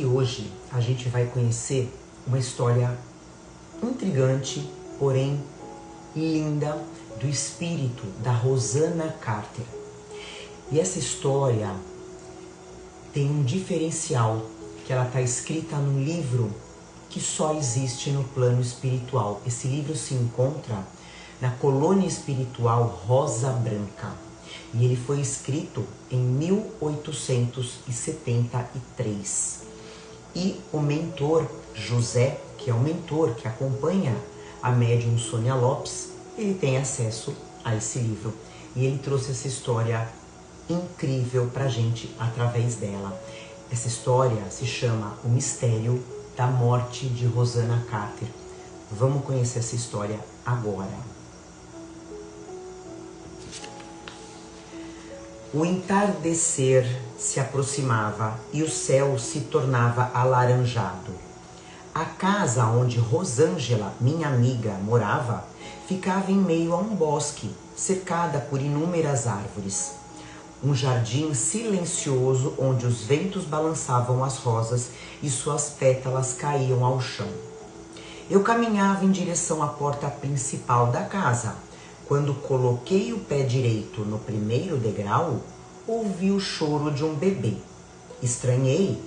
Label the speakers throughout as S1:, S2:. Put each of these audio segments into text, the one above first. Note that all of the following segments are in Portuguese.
S1: E hoje a gente vai conhecer uma história intrigante, porém linda, do espírito da Rosanna Carter. E essa história tem um diferencial, que ela está escrita num livro que só existe no plano espiritual. Esse livro se encontra na colônia espiritual Rosa Branca. E ele foi escrito em 1873. E o mentor José, que é o mentor que acompanha a médium Sônia Lopes, ele tem acesso a esse livro. E ele trouxe essa história incrível pra gente através dela. Essa história se chama O Mistério da Morte de Rosanna Carter. Vamos conhecer essa história agora. O entardecer se aproximava e o céu se tornava alaranjado. A casa onde Rosângela, minha amiga, morava, ficava em meio a um bosque, cercada por inúmeras árvores. Um jardim silencioso onde os ventos balançavam as rosas e suas pétalas caíam ao chão. Eu caminhava em direção à porta principal da casa. Quando coloquei o pé direito no primeiro degrau, ouvi o choro de um bebê. Estranhei.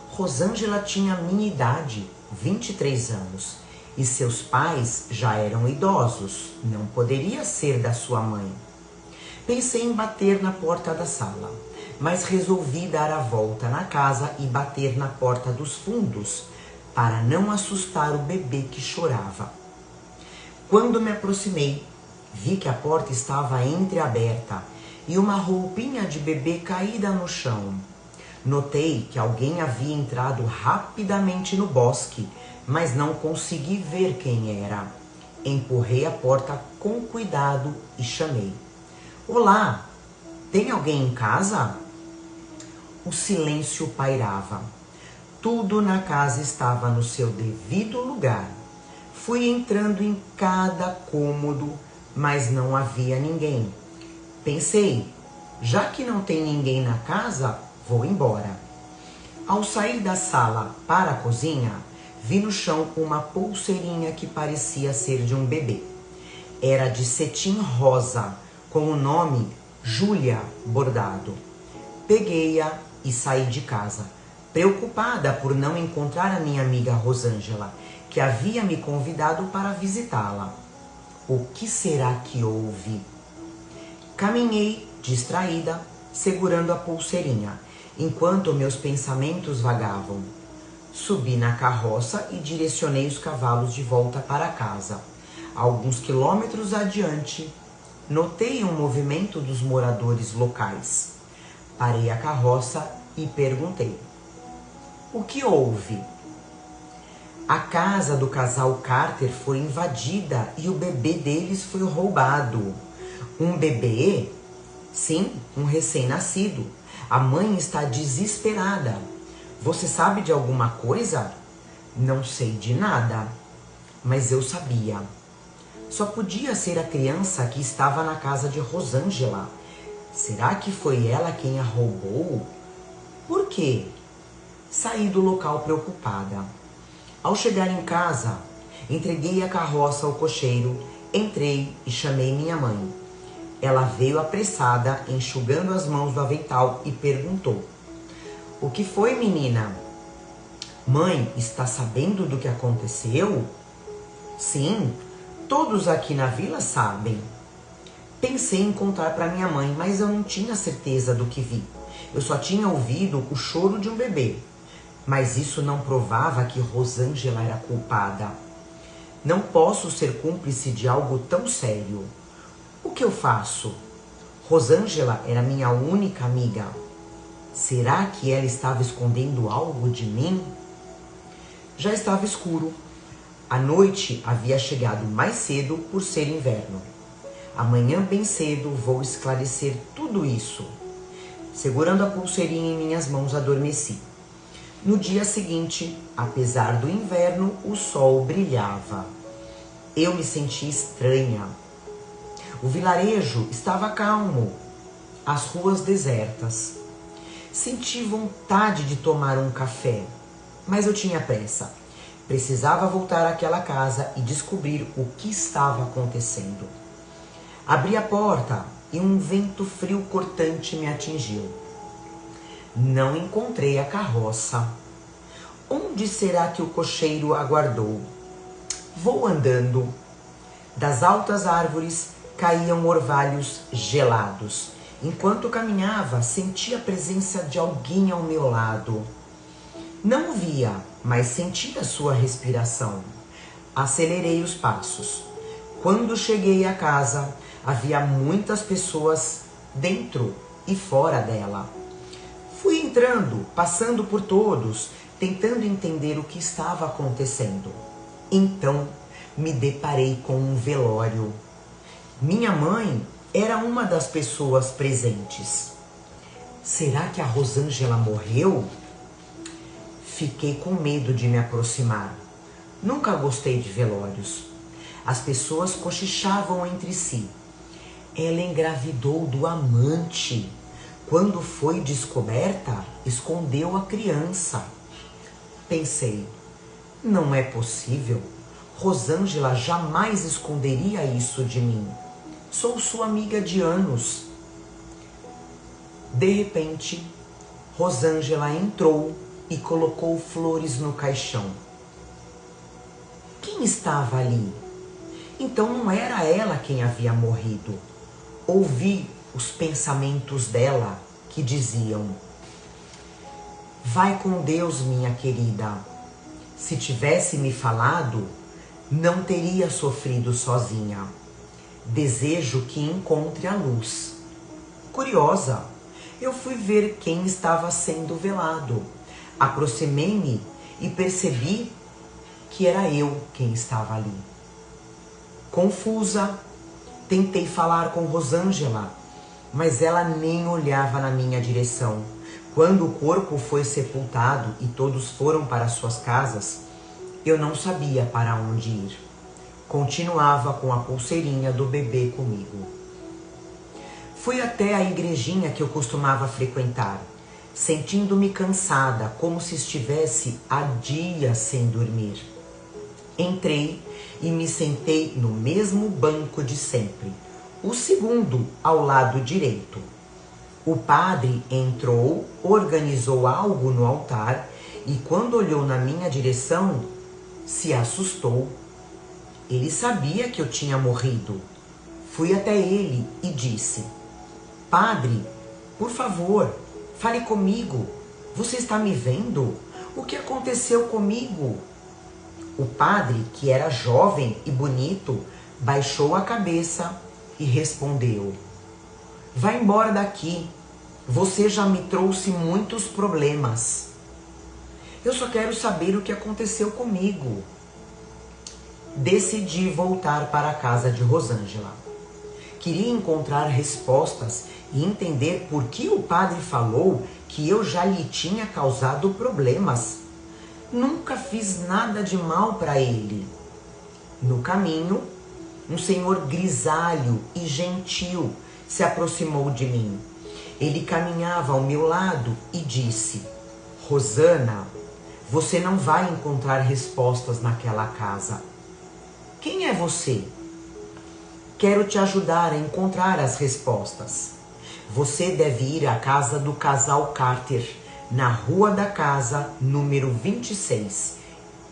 S1: Rosângela tinha a minha idade, 23 anos, e seus pais já eram idosos. Não poderia ser da sua mãe. Pensei em bater na porta da sala, mas resolvi dar a volta na casa e bater na porta dos fundos, para não assustar o bebê que chorava. Quando me aproximei, vi que a porta estava entreaberta e uma roupinha de bebê caída no chão. Notei que alguém havia entrado rapidamente no bosque, mas não consegui ver quem era. Empurrei a porta com cuidado e chamei. Olá, tem alguém em casa? O silêncio pairava. Tudo na casa estava no seu devido lugar. Fui entrando em cada cômodo, mas não havia ninguém. Pensei, já que não tem ninguém na casa, vou embora. Ao sair da sala para a cozinha, vi no chão uma pulseirinha que parecia ser de um bebê. Era de cetim rosa, com o nome Júlia bordado. Peguei-a e saí de casa, preocupada por não encontrar a minha amiga Rosângela, que havia me convidado para visitá-la. O que será que houve? Caminhei, distraída, segurando a pulseirinha, enquanto meus pensamentos vagavam. Subi na carroça e direcionei os cavalos de volta para casa. Alguns quilômetros adiante, notei um movimento dos moradores locais. Parei a carroça e perguntei: o que houve? A casa do casal Carter foi invadida e o bebê deles foi roubado. Um bebê? Sim, um recém-nascido. A mãe está desesperada. Você sabe de alguma coisa? Não sei de nada, mas eu sabia. Só podia ser a criança que estava na casa de Rosângela. Será que foi ela quem a roubou? Por quê? Saí do local preocupada. Ao chegar em casa, entreguei a carroça ao cocheiro, entrei e chamei minha mãe. Ela veio apressada, enxugando as mãos do avental e perguntou: o que foi, menina? Mãe, está sabendo do que aconteceu? Sim, todos aqui na vila sabem. Pensei em contar para minha mãe, mas eu não tinha certeza do que vi. Eu só tinha ouvido o choro de um bebê. Mas isso não provava que Rosângela era culpada. Não posso ser cúmplice de algo tão sério. O que eu faço? Rosângela era minha única amiga. Será que ela estava escondendo algo de mim? Já estava escuro. A noite havia chegado mais cedo por ser inverno. Amanhã bem cedo vou esclarecer tudo isso. Segurando a pulseirinha em minhas mãos, adormeci. No dia seguinte, apesar do inverno, o sol brilhava. Eu me senti estranha. O vilarejo estava calmo, as ruas desertas. Senti vontade de tomar um café, mas eu tinha pressa. Precisava voltar àquela casa e descobrir o que estava acontecendo. Abri a porta e um vento frio cortante me atingiu. Não encontrei a carroça. Onde será que o cocheiro aguardou? Vou andando. Das altas árvores caíam orvalhos gelados. Enquanto caminhava, senti a presença de alguém ao meu lado. Não o via, mas sentia sua respiração. Acelerei os passos. Quando cheguei à casa, havia muitas pessoas dentro e fora dela. Fui entrando, passando por todos, tentando entender o que estava acontecendo. Então, me deparei com um velório. Minha mãe era uma das pessoas presentes. Será que a Rosângela morreu? Fiquei com medo de me aproximar. Nunca gostei de velórios. As pessoas cochichavam entre si. Ela engravidou do amante. Quando foi descoberta, escondeu a criança. Pensei, não é possível. Rosângela jamais esconderia isso de mim. Sou sua amiga de anos. De repente, Rosângela entrou e colocou flores no caixão. Quem estava ali? Então não era ela quem havia morrido. Ouvi os pensamentos dela que diziam: vai com Deus, minha querida. Se tivesse me falado, não teria sofrido sozinha. Desejo que encontre a luz. Curiosa, eu fui ver quem estava sendo velado. Aproximei-me e percebi que era eu quem estava ali. Confusa, tentei falar com Rosângela, mas ela nem olhava na minha direção. Quando o corpo foi sepultado e todos foram para suas casas, eu não sabia para onde ir. Continuava com a pulseirinha do bebê comigo. Fui até a igrejinha que eu costumava frequentar, sentindo-me cansada, como se estivesse há dias sem dormir. Entrei e me sentei no mesmo banco de sempre, o segundo ao lado direito. O padre entrou, organizou algo no altar e quando olhou na minha direção, se assustou. Ele sabia que eu tinha morrido. Fui até ele e disse: Padre, por favor, fale comigo. Você está me vendo? O que aconteceu comigo? O padre, que era jovem e bonito, baixou a cabeça e respondeu: Vá embora daqui. Você já me trouxe muitos problemas. Eu só quero saber o que aconteceu comigo. Decidi voltar para a casa de Rosângela. Queria encontrar respostas e entender por que o padre falou que eu já lhe tinha causado problemas. Nunca fiz nada de mal para ele. No caminho, um senhor grisalho e gentil se aproximou de mim. Ele caminhava ao meu lado e disse: Rosana, você não vai encontrar respostas naquela casa. Quem é você? Quero te ajudar a encontrar as respostas. Você deve ir à casa do casal Carter, na Rua da Casa, número 26.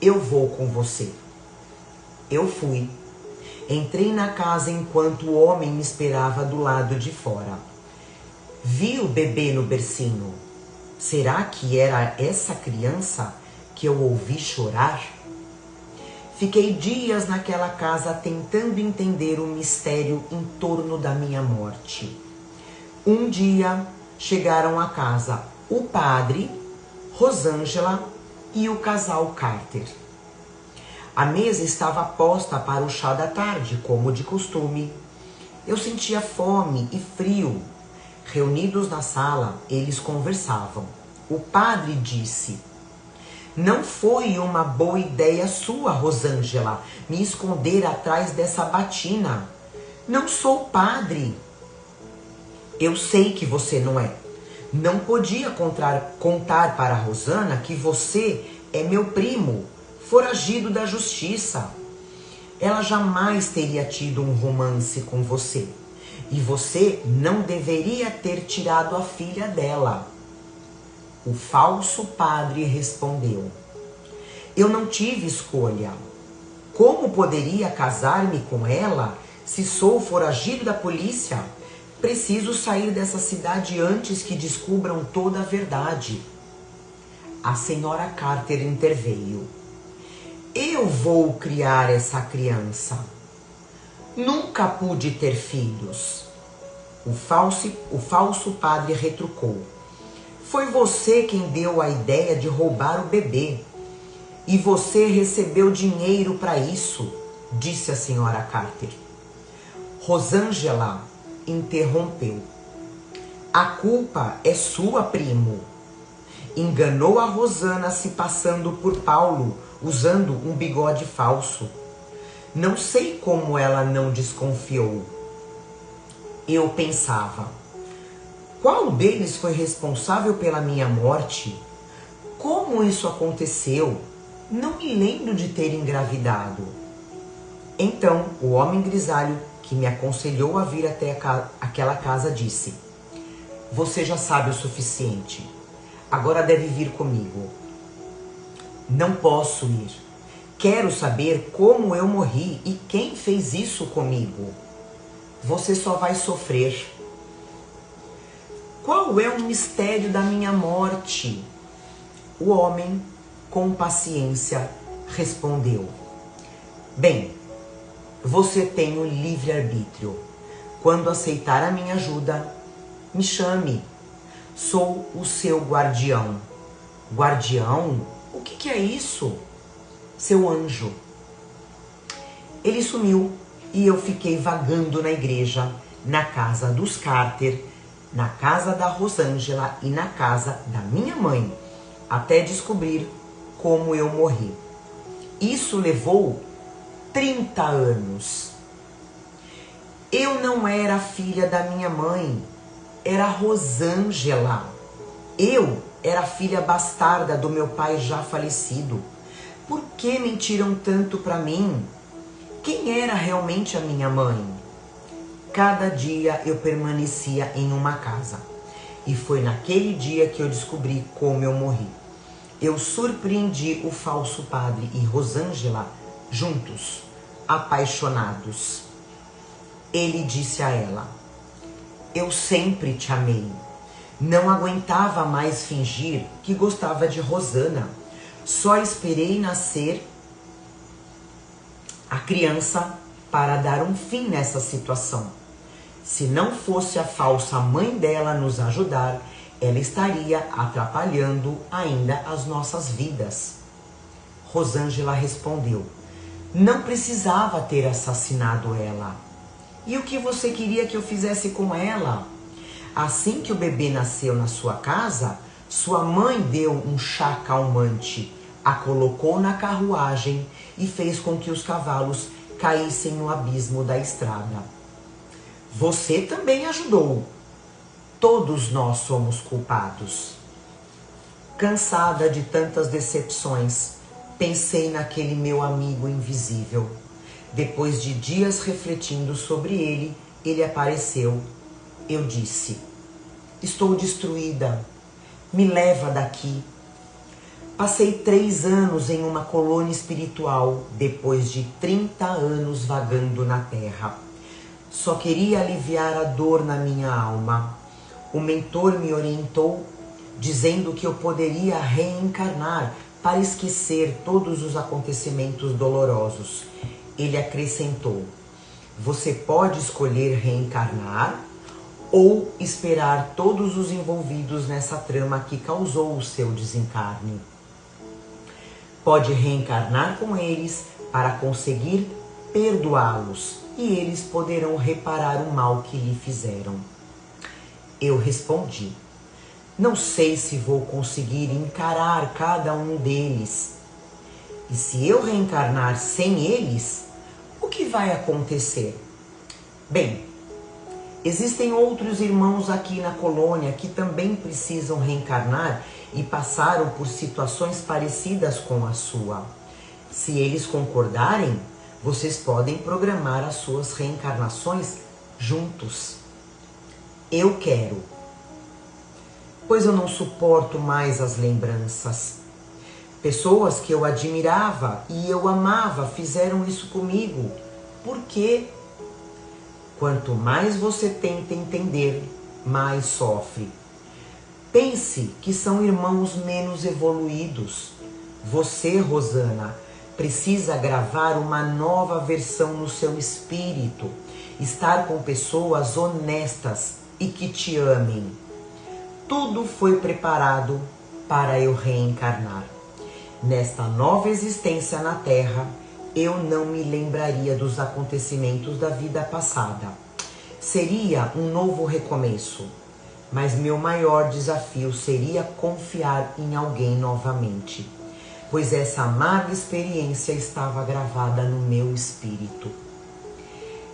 S1: Eu vou com você. Eu fui. Entrei na casa enquanto o homem me esperava do lado de fora. Vi o bebê no bercinho. Será que era essa criança que eu ouvi chorar? Fiquei dias naquela casa tentando entender o mistério em torno da minha morte. Um dia chegaram à casa o padre, Rosângela e o casal Carter. A mesa estava posta para o chá da tarde, como de costume. Eu sentia fome e frio. Reunidos na sala, eles conversavam. O padre disse: Não foi uma boa ideia sua, Rosângela, me esconder atrás dessa batina. Não sou padre. Eu sei que você não é. Não podia contar para Rosana que você é meu primo, foragido da justiça. Ela jamais teria tido um romance com você. E você não deveria ter tirado a filha dela. O falso padre respondeu: eu não tive escolha. Como poderia casar-me com ela se sou foragido da polícia? Preciso sair dessa cidade antes que descubram toda a verdade. A senhora Carter interveio. Eu vou criar essa criança. Nunca pude ter filhos. O falso padre retrucou. Foi você quem deu a ideia de roubar o bebê. E você recebeu dinheiro para isso, disse a senhora Carter. Rosângela interrompeu. A culpa é sua, primo. Enganou a Rosana se passando por Paulo, usando um bigode falso. Não sei como ela não desconfiou. Eu pensava, qual deles foi responsável pela minha morte? Como isso aconteceu? Não me lembro de ter engravidado. Então, o homem grisalho, que me aconselhou a vir até aquela casa, disse: você já sabe o suficiente. Agora deve vir comigo. Não posso ir. Quero saber como eu morri e quem fez isso comigo. Você só vai sofrer. Qual é o mistério da minha morte? O homem, com paciência, respondeu: bem, você tem o livre-arbítrio. Quando aceitar a minha ajuda, me chame. Sou o seu guardião. Guardião? O que é isso? Seu anjo. Ele sumiu e eu fiquei vagando na igreja, na casa dos Carter, na casa da Rosângela e na casa da minha mãe, até descobrir como eu morri. Isso levou 30 anos. Eu não era filha da minha mãe, era Rosângela. Eu era filha bastarda do meu pai já falecido. Por que mentiram tanto para mim? Quem era realmente a minha mãe? Cada dia eu permanecia em uma casa. E foi naquele dia que eu descobri como eu morri. Eu surpreendi o falso padre e Rosângela juntos, apaixonados. Ele disse a ela: eu sempre te amei. Não aguentava mais fingir que gostava de Rosana. Só esperei nascer a criança para dar um fim nessa situação. Se não fosse a falsa mãe dela nos ajudar, ela estaria atrapalhando ainda as nossas vidas. Rosângela respondeu: não precisava ter assassinado ela. E o que você queria que eu fizesse com ela? Assim que o bebê nasceu na sua casa, sua mãe deu um chá calmante, a colocou na carruagem e fez com que os cavalos caíssem no abismo da estrada. Você também ajudou. Todos nós somos culpados. Cansada de tantas decepções, pensei naquele meu amigo invisível. Depois de dias refletindo sobre ele, ele apareceu. Eu disse: estou destruída. Me leva daqui. Passei 3 anos em uma colônia espiritual, depois de 30 anos vagando na terra. Só queria aliviar a dor na minha alma. O mentor me orientou, dizendo que eu poderia reencarnar para esquecer todos os acontecimentos dolorosos. Ele acrescentou: você pode escolher reencarnar ou esperar todos os envolvidos nessa trama que causou o seu desencarne. Pode reencarnar com eles para conseguir perdoá-los e eles poderão reparar o mal que lhe fizeram. Eu respondi: não sei se vou conseguir encarar cada um deles. E se eu reencarnar sem eles, o que vai acontecer? Bem, Existem outros irmãos aqui na colônia que também precisam reencarnar e passaram por situações parecidas com a sua. Se eles concordarem, vocês podem programar as suas reencarnações juntos. Eu quero, pois eu não suporto mais as lembranças. Pessoas que eu admirava e eu amava fizeram isso comigo. Por quê? Quanto mais você tenta entender, mais sofre. Pense que são irmãos menos evoluídos. Você, Rosana, precisa gravar uma nova versão no seu espírito. Estar com pessoas honestas e que te amem. Tudo foi preparado para eu reencarnar. Nesta nova existência na Terra, eu não me lembraria dos acontecimentos da vida passada. Seria um novo recomeço, mas meu maior desafio seria confiar em alguém novamente, pois essa amarga experiência estava gravada no meu espírito.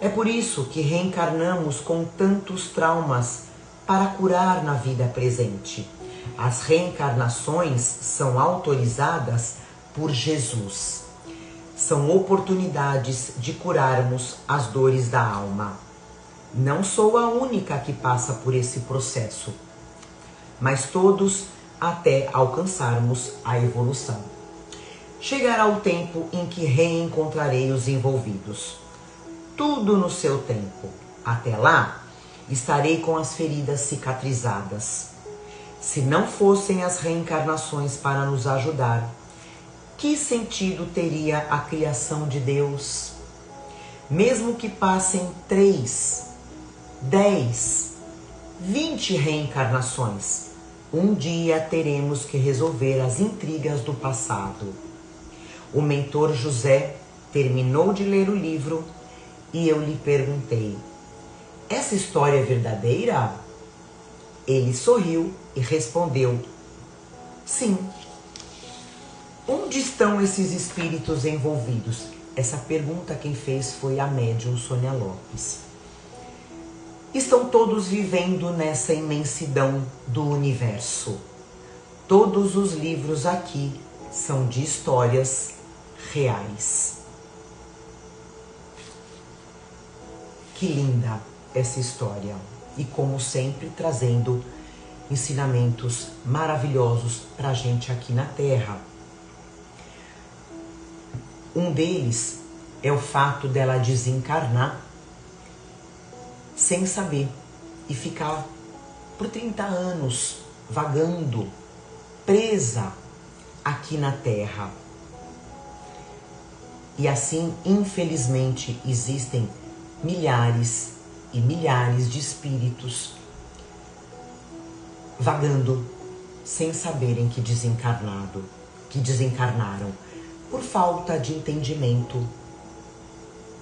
S1: É por isso que reencarnamos com tantos traumas para curar na vida presente. As reencarnações são autorizadas por Jesus. São oportunidades de curarmos as dores da alma. Não sou a única que passa por esse processo, mas todos até alcançarmos a evolução. Chegará o tempo em que reencontrarei os envolvidos. Tudo no seu tempo. Até lá, estarei com as feridas cicatrizadas. Se não fossem as reencarnações para nos ajudar, que sentido teria a criação de Deus? Mesmo que passem 3, 10, 20 reencarnações, um dia teremos que resolver as intrigas do passado. O mentor José terminou de ler o livro e eu lhe perguntei: essa história é verdadeira? Ele sorriu e respondeu: sim. Onde estão esses espíritos envolvidos? Essa pergunta quem fez foi a médium Sônia Lopes. Estão todos vivendo nessa imensidão do universo. Todos os livros aqui são de histórias reais. Que linda essa história. E como sempre, trazendo ensinamentos maravilhosos para a gente aqui na Terra. Um deles é o fato dela desencarnar sem saber e ficar por 30 anos vagando, presa aqui na Terra. E assim, infelizmente, existem milhares e milhares de espíritos vagando sem saberem que desencarnaram por falta de entendimento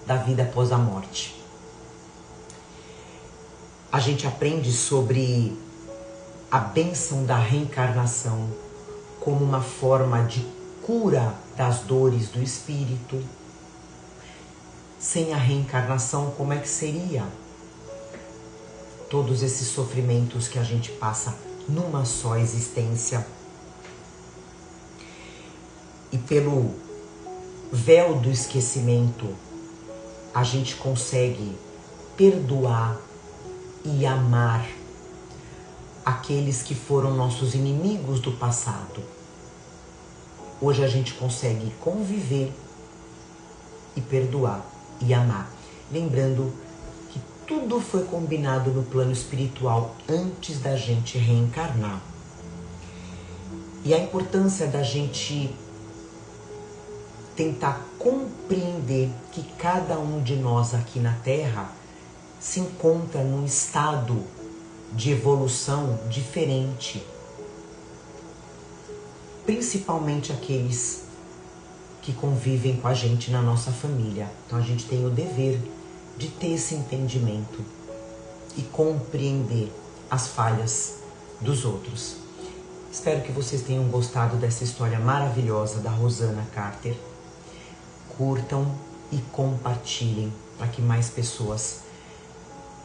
S1: da vida após a morte. A gente aprende sobre a bênção da reencarnação como uma forma de cura das dores do espírito. Sem a reencarnação, como é que seria? Todos esses sofrimentos que a gente passa numa só existência. E pelo véu do esquecimento, a gente consegue perdoar e amar aqueles que foram nossos inimigos do passado. Hoje a gente consegue conviver e perdoar e amar. Lembrando que tudo foi combinado no plano espiritual antes da gente reencarnar. E a importância da gente tentar compreender que cada um de nós aqui na Terra se encontra num estado de evolução diferente. Principalmente aqueles que convivem com a gente na nossa família. Então a gente tem o dever de ter esse entendimento e compreender as falhas dos outros. Espero que vocês tenham gostado dessa história maravilhosa da Rosana Carter. Curtam e compartilhem para que mais pessoas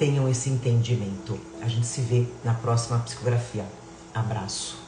S1: tenham esse entendimento. A gente se vê na próxima psicografia. Abraço.